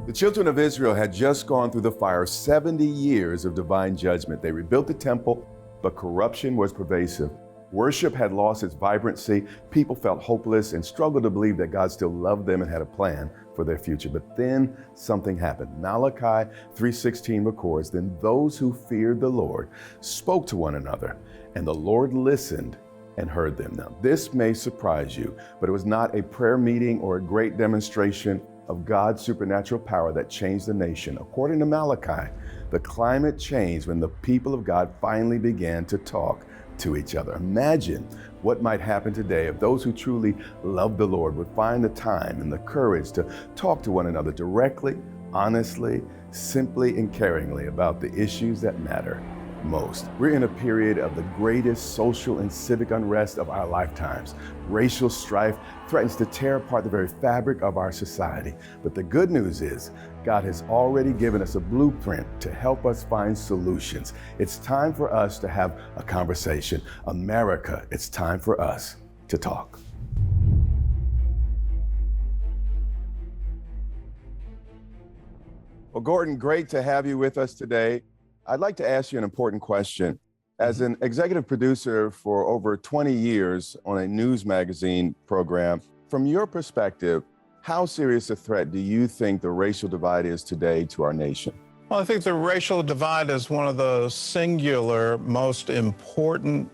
The children of Israel had just gone through the fire of 70 years of divine judgment. They rebuilt the temple, but corruption was pervasive. Worship had lost its vibrancy. People felt hopeless and struggled to believe that God still loved them and had a plan for their future. But then something happened. Malachi 3:16 records, "Then those who feared the Lord spoke to one another, and the Lord listened and heard them." Now, this may surprise you, but it was not a prayer meeting or a great demonstration of God's supernatural power that changed the nation. According to Malachi, the climate changed when the people of God finally began to talk to each other. Imagine what might happen today if those who truly love the Lord would find the time and the courage to talk to one another directly, honestly, simply, and caringly about the issues that matter most. We're in a period of the greatest social and civic unrest of our lifetimes. Racial strife threatens to tear apart the very fabric of our society. But the good news is, God has already given us a blueprint to help us find solutions. It's time for us to have a conversation. America, it's time for us to talk. Well, Gordon, great to have you with us today. I'd like to ask you an important question. As an executive producer for over 20 years on a news magazine program, from your perspective, how serious a threat do you think the racial divide is today to our nation? Well, I think the racial divide is one of the singular most important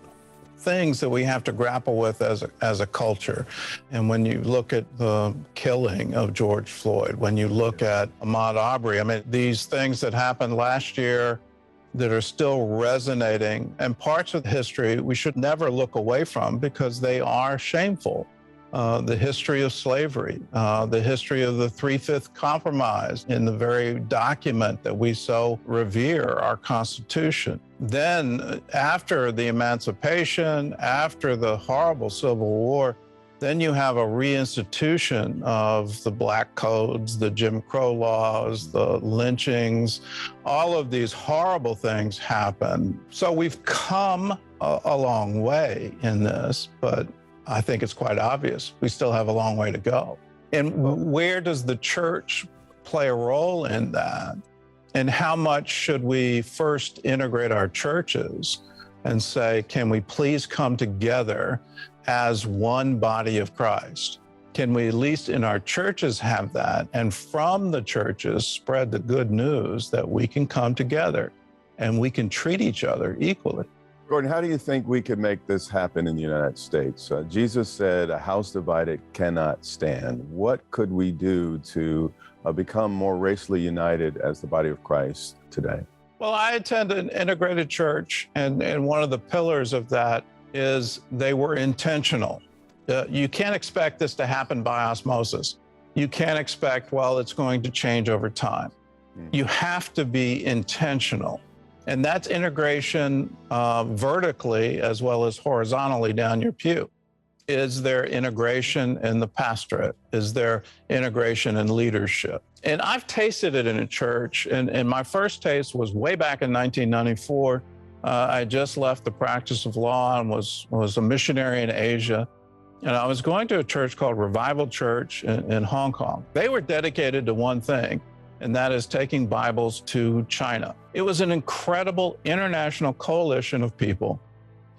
things that we have to grapple with as a culture. And when you look at the killing of George Floyd, when you look at Ahmaud Arbery, I mean, these things that happened last year that are still resonating, and parts of history we should never look away from because they are shameful. The history of slavery, the history of the 3/5 compromise in the very document that we so revere, our Constitution. Then after the emancipation, after the horrible Civil War, then you have a reinstitution of the black codes, the Jim Crow laws, the lynchings, all of these horrible things happen. So we've come a long way in this, but I think it's quite obvious we still have a long way to go. And where does the church play a role in that? And how much should we first integrate our churches and say, can we please come together as one body of Christ? Can we at least in our churches have that? And from the churches spread the good news that we can come together and we can treat each other equally. Gordon, how do you think we could make this happen in the United States? Jesus said, "A house divided cannot stand." What could we do to become more racially united as the body of Christ today? Well, I attend an integrated church, and one of the pillars of that is they were intentional. You can't expect this to happen by osmosis. You can't expect, well, it's going to change over time. You have to be intentional. And that's integration vertically as well as horizontally down your pew. Is there integration in the pastorate? Is there integration in leadership? And I've tasted it in a church, and my first taste was way back in 1994. I just left the practice of law and was a missionary in Asia. And I was going to a church called Revival Church in Hong Kong. They were dedicated to one thing, and that is taking Bibles to China. It was an incredible international coalition of people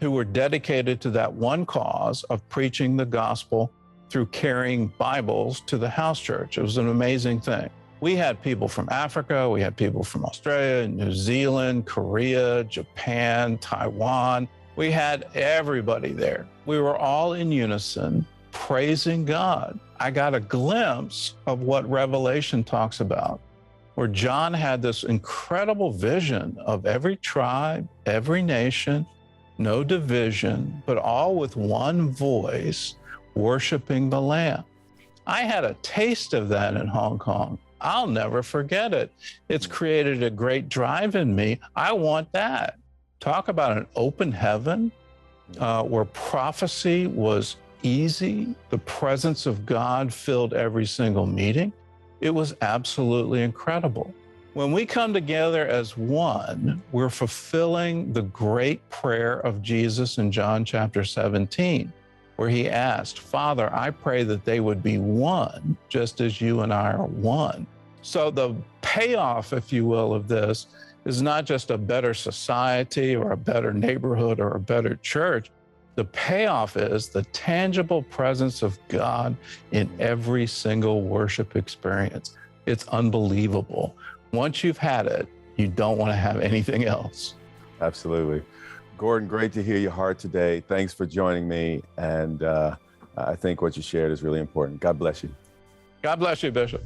who were dedicated to that one cause of preaching the gospel through carrying Bibles to the house church. It was an amazing thing. We had people from Africa, we had people from Australia, New Zealand, Korea, Japan, Taiwan. We had everybody there. We were all in unison, praising God. I got a glimpse of what Revelation talks about, where John had this incredible vision of every tribe, every nation, no division, but all with one voice, worshiping the Lamb. I had a taste of that in Hong Kong. I'll never forget it. It's created a great drive in me. I want that. Talk about an open heaven where prophecy was easy. The presence of God filled every single meeting. It was absolutely incredible. When we come together as one, we're fulfilling the great prayer of Jesus in John chapter 17, where he asked, "Father, I pray that they would be one, just as you and I are one." So the payoff, if you will, of this is not just a better society or a better neighborhood or a better church. The payoff is the tangible presence of God in every single worship experience. It's unbelievable. Once you've had it, you don't want to have anything else. Absolutely. Gordon, great to hear your heart today. Thanks for joining me. And I think what you shared is really important. God bless you. God bless you, Bishop.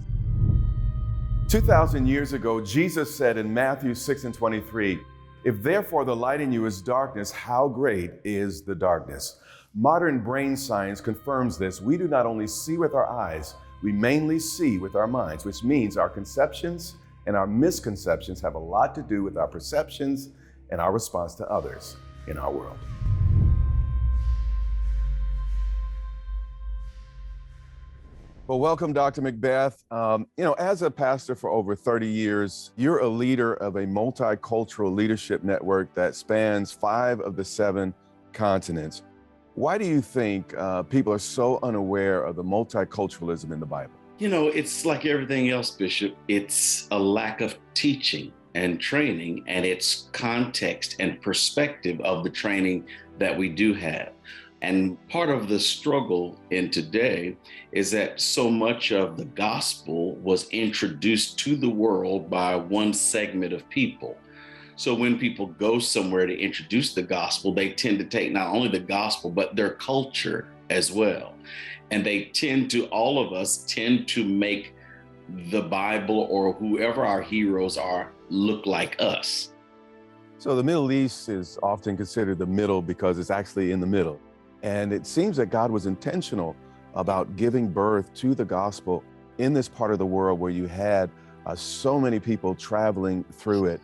2,000 years ago, Jesus said in Matthew 6:23, "If therefore the light in you is darkness, how great is the darkness?" Modern brain science confirms this. We do not only see with our eyes, we mainly see with our minds, which means our conceptions and our misconceptions have a lot to do with our perceptions and our response to others in our world. Well, welcome, Dr. Macbeth. As a pastor for over 30 years, you're a leader of a multicultural leadership network that spans 5 of the 7 continents. Why do you think people are so unaware of the multiculturalism in the Bible? It's like everything else, Bishop. It's a lack of teaching and training, and it's context and perspective of the training that we do have. And part of the struggle in today is that so much of the gospel was introduced to the world by one segment of people. So when people go somewhere to introduce the gospel, they tend to take not only the gospel, but their culture as well. And all of us tend to make the Bible or whoever our heroes are look like us. So the Middle East is often considered the middle because it's actually in the middle. And it seems that God was intentional about giving birth to the gospel in this part of the world where you had so many people traveling through it.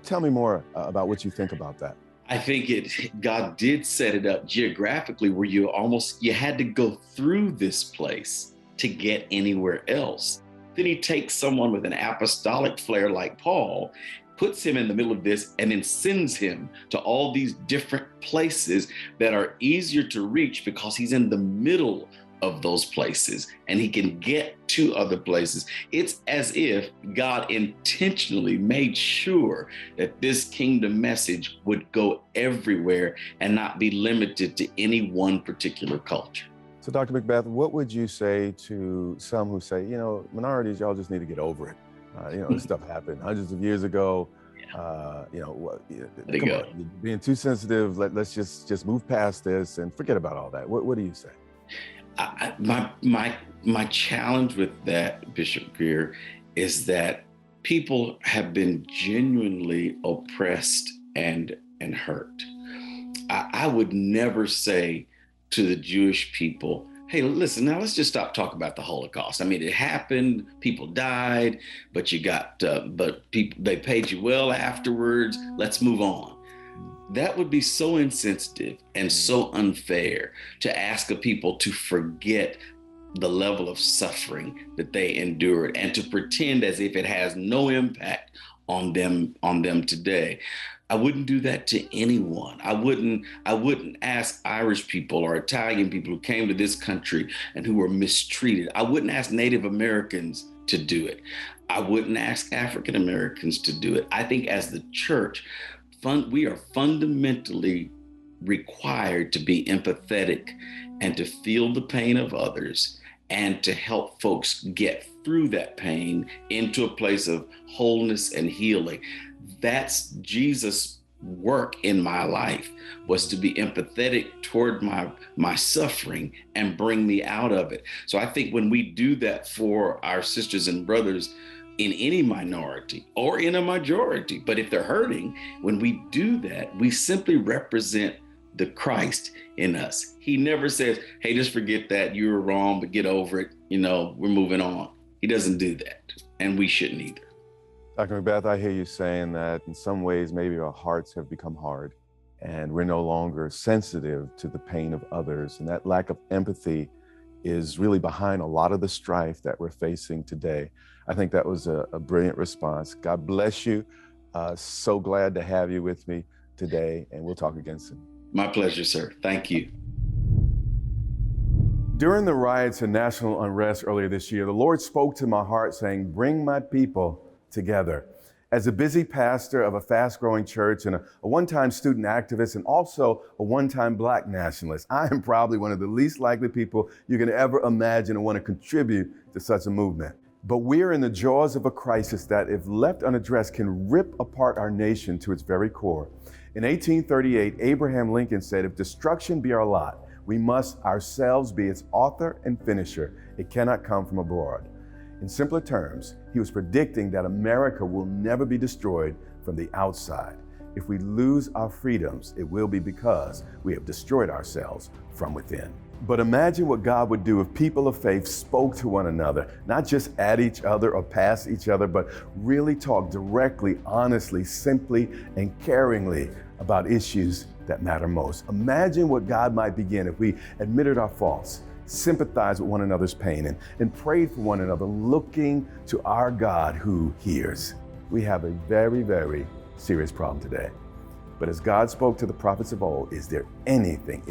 Tell me more about what you think about that. I think God did set it up geographically where you had to go through this place to get anywhere else. Then he takes someone with an apostolic flair like Paul, puts him in the middle of this, and then sends him to all these different places that are easier to reach because he's in the middle of those places and he can get to other places. It's as if God intentionally made sure that this kingdom message would go everywhere and not be limited to any one particular culture. So Dr. Macbeth, what would you say to some who say, minorities, y'all just need to get over it? This stuff happened hundreds of years ago. Come on, you're being too sensitive. Let's just move past this and forget about all that. What do you say? My challenge with that, Bishop Grier, is that people have been genuinely oppressed and hurt. I would never say to the Jewish people, hey, listen, now let's just stop talking about the Holocaust. I mean, it happened, people died, but they paid you well afterwards. Let's move on. That would be so insensitive and so unfair to ask a people to forget the level of suffering that they endured and to pretend as if it has no impact on them today. I wouldn't do that to anyone. I wouldn't ask Irish people or Italian people who came to this country and who were mistreated. I wouldn't ask Native Americans to do it. I wouldn't ask African Americans to do it. I think as the church, we are fundamentally required to be empathetic and to feel the pain of others and to help folks get through that pain into a place of wholeness and healing. That's Jesus' work in my life, was to be empathetic toward my suffering and bring me out of it. So I think when we do that for our sisters and brothers in any minority or in a majority, but if they're hurting, when we do that, we simply represent the Christ in us. He never says, hey, just forget that, you were wrong, but get over it. We're moving on. He doesn't do that, and we shouldn't either. Dr. Macbeth, I hear you saying that in some ways, maybe our hearts have become hard and we're no longer sensitive to the pain of others. And that lack of empathy is really behind a lot of the strife that we're facing today. I think that was a brilliant response. God bless you. So glad to have you with me today, and we'll talk again soon. My pleasure, sir. Thank you. During the riots and national unrest earlier this year, the Lord spoke to my heart saying, bring my people together. As a busy pastor of a fast-growing church and a one-time student activist and also a one-time Black nationalist, I am probably one of the least likely people you can ever imagine and want to contribute to such a movement. But we're in the jaws of a crisis that, if left unaddressed, can rip apart our nation to its very core. In 1838, Abraham Lincoln said, if destruction be our lot, we must ourselves be its author and finisher. It cannot come from abroad. In simpler terms, he was predicting that America will never be destroyed from the outside. If we lose our freedoms, it will be because we have destroyed ourselves from within. But imagine what God would do if people of faith spoke to one another, not just at each other or past each other, but really talk directly, honestly, simply, and caringly about issues that matter most. Imagine what God might begin if we admitted our faults, sympathized with one another's pain, and prayed for one another, looking to our God who hears. We have a very, very serious problem today. But as God spoke to the prophets of old, is there anything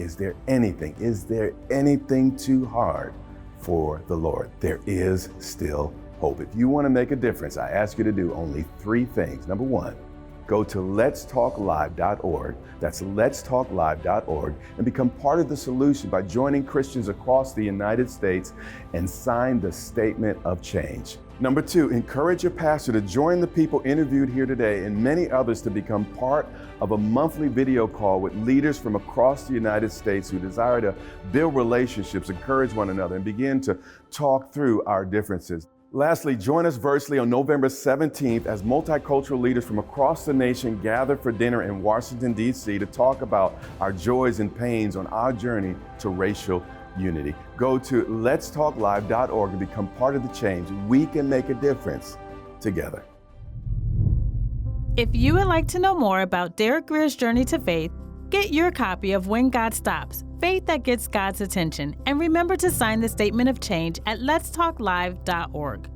too hard for the Lord? There is still hope. If you want to make a difference, I ask you to do only 3 things. Number 1, go to letstalklive.org. That's letstalklive.org, and become part of the solution by joining Christians across the United States and sign the statement of change. Number 2, encourage your pastor to join the people interviewed here today and many others to become part of a monthly video call with leaders from across the United States who desire to build relationships, encourage one another, and begin to talk through our differences. Lastly, join us virtually on November 17th as multicultural leaders from across the nation gather for dinner in Washington, D.C. to talk about our joys and pains on our journey to racial unity. Go to letstalklive.org and become part of the change. We can make a difference together. If you would like to know more about Derek Grier's journey to faith, get your copy of When God Stops, Faith That Gets God's Attention, and remember to sign the Statement of Change at letstalklive.org.